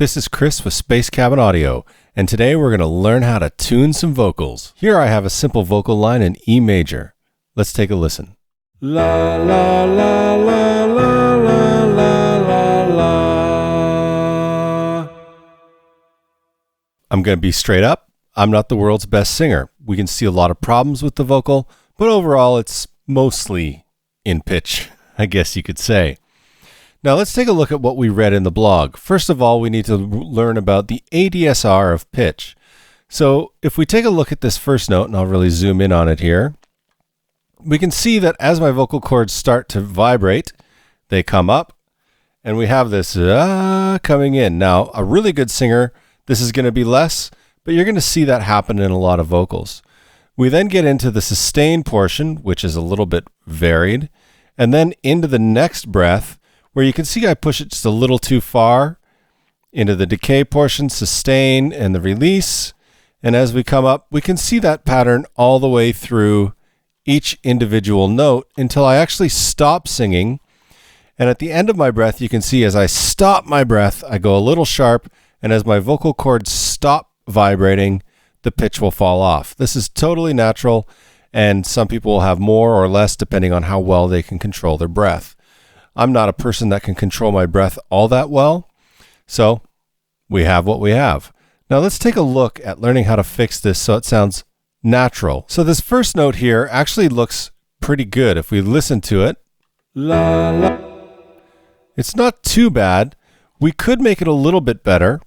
This is Chris with Space Cabin Audio, and today we're going to learn how to tune some vocals. Here I have a simple vocal line in E major. Let's take a listen. La la la la la la la la la. I'm going to be straight up. I'm not the world's best singer. We can see a lot of problems with the vocal, but overall it's mostly in pitch, I guess you could say. Now let's take a look at what we read in the blog. First of all, we need to learn about the ADSR of pitch. So if we take a look at this first note, and I'll really zoom in on it here, we can see that as my vocal cords start to vibrate, they come up, and we have this coming in. Now, a really good singer, this is going to be less, but you're going to see that happen in a lot of vocals. We then get into the sustain portion, which is a little bit varied, and then into the next breath, where you can see I push it just a little too far into the decay portion, sustain, and the release. And as we come up, we can see that pattern all the way through each individual note until I actually stop singing. And at the end of my breath, you can see as I stop my breath, I go a little sharp, and as my vocal cords stop vibrating, the pitch will fall off. This is totally natural, and some people will have more or less depending on how well they can control their breath. I'm not a person that can control my breath all that well, so we have what we have. Now let's take a look at learning how to fix this so it sounds natural. So this first note here actually looks pretty good if we listen to it. La, la. It's not too bad. We could make it a little bit better.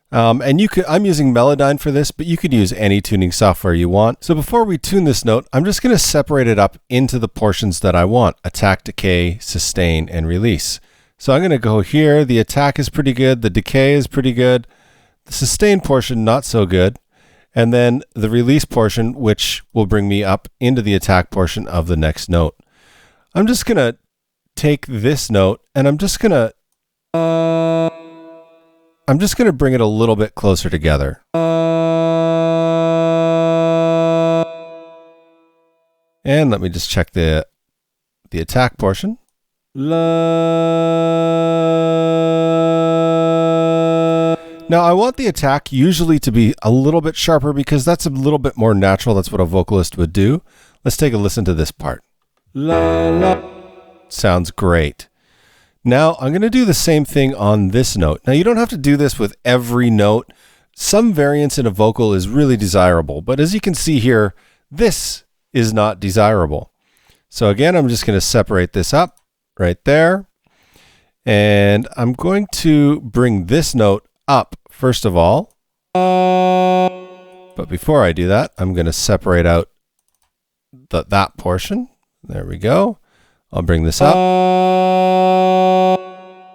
And I'm using Melodyne for this, but you could use any tuning software you want. So before we tune this note, I'm just going to separate it up into the portions that I want: attack, decay, sustain, and release. So I'm going to go here. The attack is pretty good. The decay is pretty good. The sustain portion, not so good. And then the release portion, which will bring me up into the attack portion of the next note. I'm just going to take this note and I'm just going to bring it a little bit closer together. And let me just check the attack portion. Now I want the attack usually to be a little bit sharper because that's a little bit more natural. That's what a vocalist would do. Let's take a listen to this part. Sounds great. Now, I'm going to do the same thing on this note. Now, you don't have to do this with every note. Some variance in a vocal is really desirable, but as you can see here, this is not desirable. So again, I'm just going to separate this up right there. And I'm going to bring this note up, first of all. But before I do that, I'm going to separate out that portion. There we go. I'll bring this up.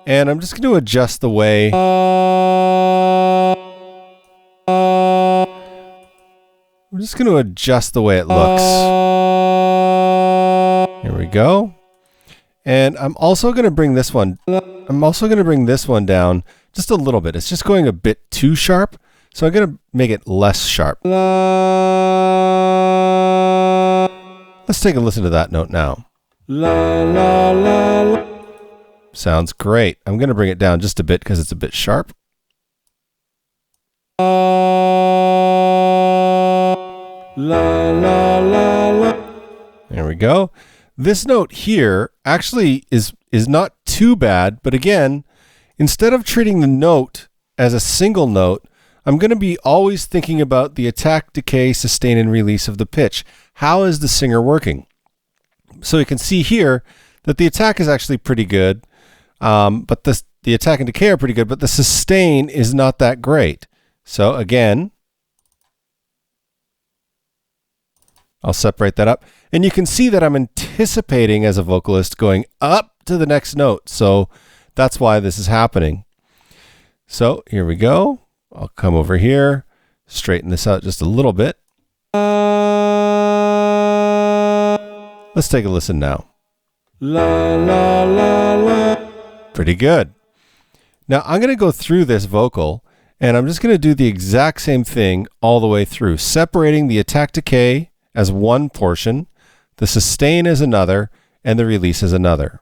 And I'm just going to adjust the way it looks. Here we go. And I'm also going to bring this one down just a little bit. It's just going a bit too sharp, so I'm going to make it less sharp. Let's take a listen to that note now. La, la, la, la. Sounds great. I'm going to bring it down just a bit because it's a bit sharp. La, la, la, la. There we go. This note here actually is not too bad, but again, instead of treating the note as a single note, I'm going to be always thinking about the attack, decay, sustain, and release of the pitch. How is the singer working? So you can see here that the attack is actually pretty good, but the attack and decay are pretty good, but the sustain is not that great. So again, I'll separate that up. And you can see that I'm anticipating as a vocalist going up to the next note. So that's why this is happening. So here we go. I'll come over here, straighten this out just a little bit. Let's take a listen now. La, la, la, la. Pretty good. Now I'm going to go through this vocal and I'm just going to do the exact same thing all the way through, separating the attack decay as one portion, the sustain as another, and the release as another.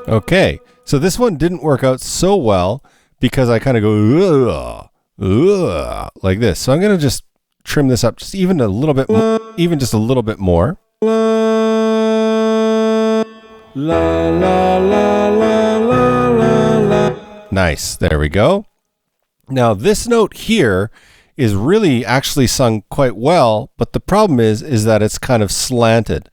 Okay, so this one didn't work out so well because I kind of go like this. So I'm going to just trim this up just even a little bit, even just a little bit more. Nice, there we go. Now this note here is really actually sung quite well, but the problem is that it's kind of slanted.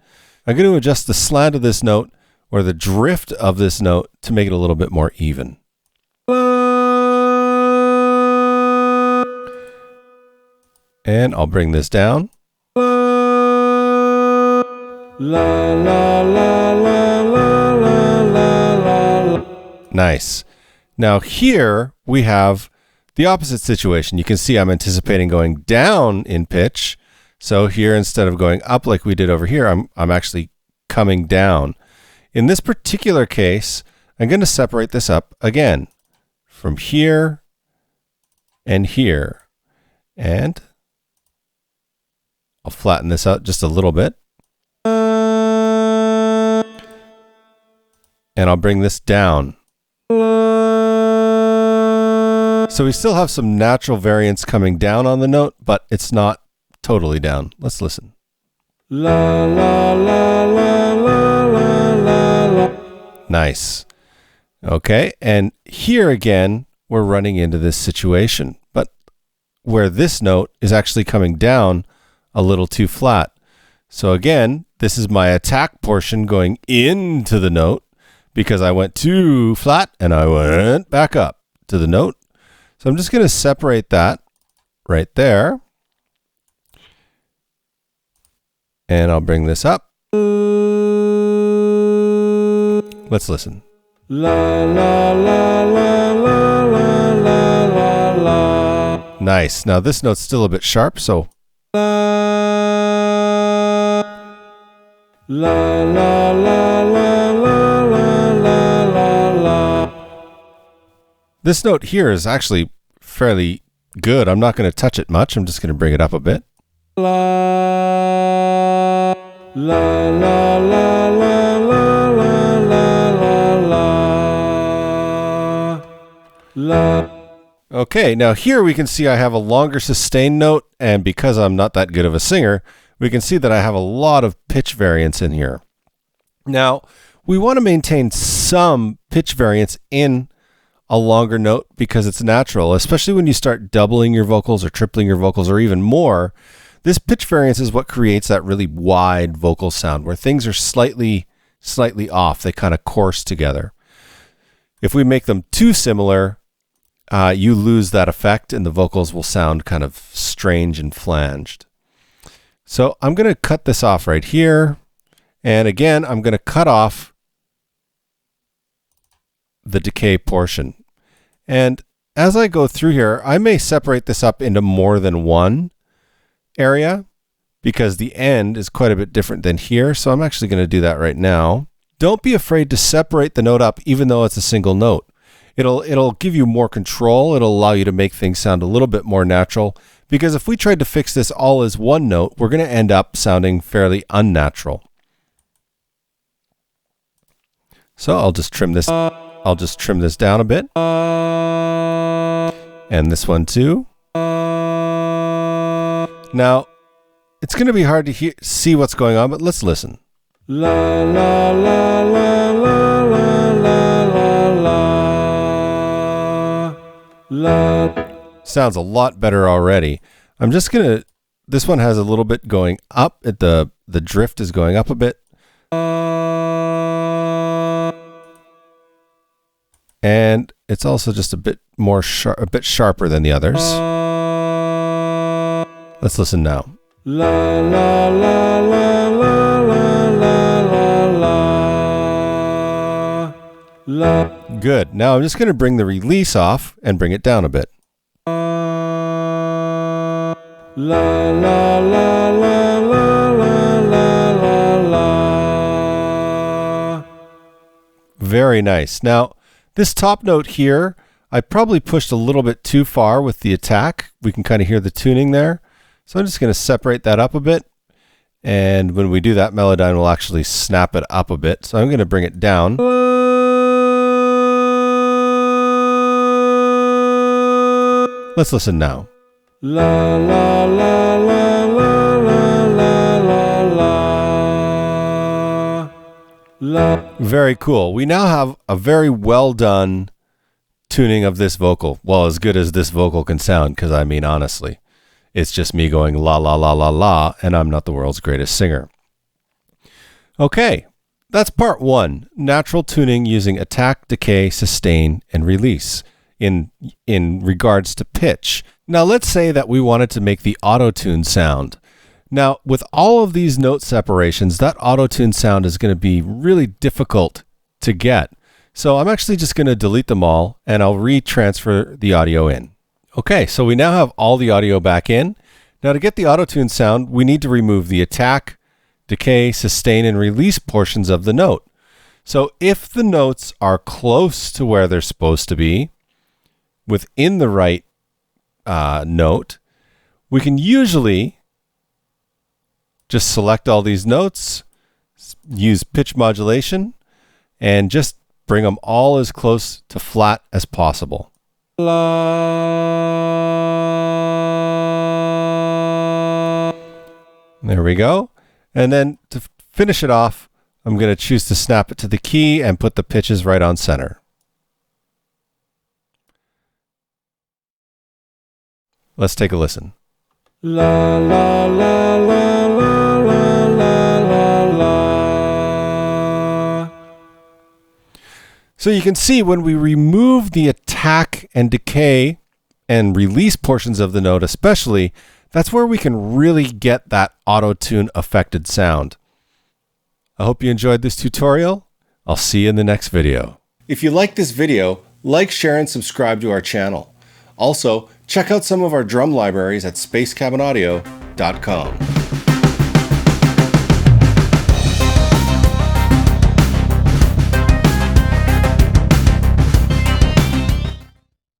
I'm going to adjust the slant of this note or the drift of this note to make it a little bit more even. And I'll bring this down. Nice. Now here we have the opposite situation. You can see I'm anticipating going down in pitch. So here, instead of going up like we did over here, I'm actually coming down. In this particular case, I'm going to separate this up again from here and here. And I'll flatten this out just a little bit. And I'll bring this down. So we still have some natural variance coming down on the note, but it's not totally down. Let's listen. Nice. Okay, and here again, we're running into this situation, but where this note is actually coming down a little too flat. So again, this is my attack portion going into the note because I went too flat and I went back up to the note. So I'm just going to separate that right there. And I'll bring this up. Let's listen. Nice. Now this note's still a bit sharp, so. This note here is actually fairly good. I'm not going to touch it much. I'm just going to bring it up a bit. Okay, now here we can see I have a longer sustained note, and because I'm not that good of a singer, we can see that I have a lot of pitch variance in here. Now, we want to maintain some pitch variance in a longer note because it's natural, especially when you start doubling your vocals or tripling your vocals or even more. This pitch variance is what creates that really wide vocal sound where things are slightly off. They kind of coarse together. If we make them too similar, you lose that effect and the vocals will sound kind of strange and flanged. So I'm going to cut this off right here. And again, I'm going to cut off the decay portion. And as I go through here, I may separate this up into more than one area because the end is quite a bit different than here. So I'm actually going to do that right now. Don't be afraid to separate the note up even though it's a single note. It'll give you more control. It'll allow you to make things sound a little bit more natural, because if we tried to fix this all as one note, we're going to end up sounding fairly unnatural. So I'll just trim this. I'll just trim this down a bit. And this one too. Now, it's going to be hard to see what's going on, but let's listen. La la la la la la la la la. Sounds a lot better already. I'm just going to, this one has a little bit going up. The drift is going up a bit. And it's also just a bit more a bit sharper than the others. Let's listen now. La la la la la la la la. Good. Now I'm just going to bring the release off and bring it down a bit. La la la la la la la. Very nice. Now, this top note here, I probably pushed a little bit too far with the attack. We can kind of hear the tuning there. So I'm just going to separate that up a bit. And when we do that, Melodyne will actually snap it up a bit. So I'm going to bring it down. Let's listen now. La la la la la la la la la. Very cool. We now have a very well done tuning of this vocal. Well, as good as this vocal can sound, because I mean, honestly, it's just me going la la la la la, and I'm not the world's greatest singer. Okay, that's part one, natural tuning using attack, decay, sustain, and release in regards to pitch. Now let's say that we wanted to make the auto-tune sound. Now with all of these note separations, that auto-tune sound is going to be really difficult to get. So I'm actually just going to delete them all and I'll retransfer the audio in. Okay, so we now have all the audio back in. Now to get the auto-tune sound, we need to remove the attack, decay, sustain, and release portions of the note. So if the notes are close to where they're supposed to be, within the right note, we can usually just select all these notes, use pitch modulation, and just bring them all as close to flat as possible. There we go. And then to finish it off, I'm going to choose to snap it to the key and put the pitches right on center. Let's take a listen. La la la la la la la la. So you can see when we remove the attack and decay and release portions of the note especially, that's where we can really get that auto-tune affected sound. I hope you enjoyed this tutorial. I'll see you in the next video. If you like this video, like, share, and subscribe to our channel. Also, check out some of our drum libraries at spacecabinaudio.com.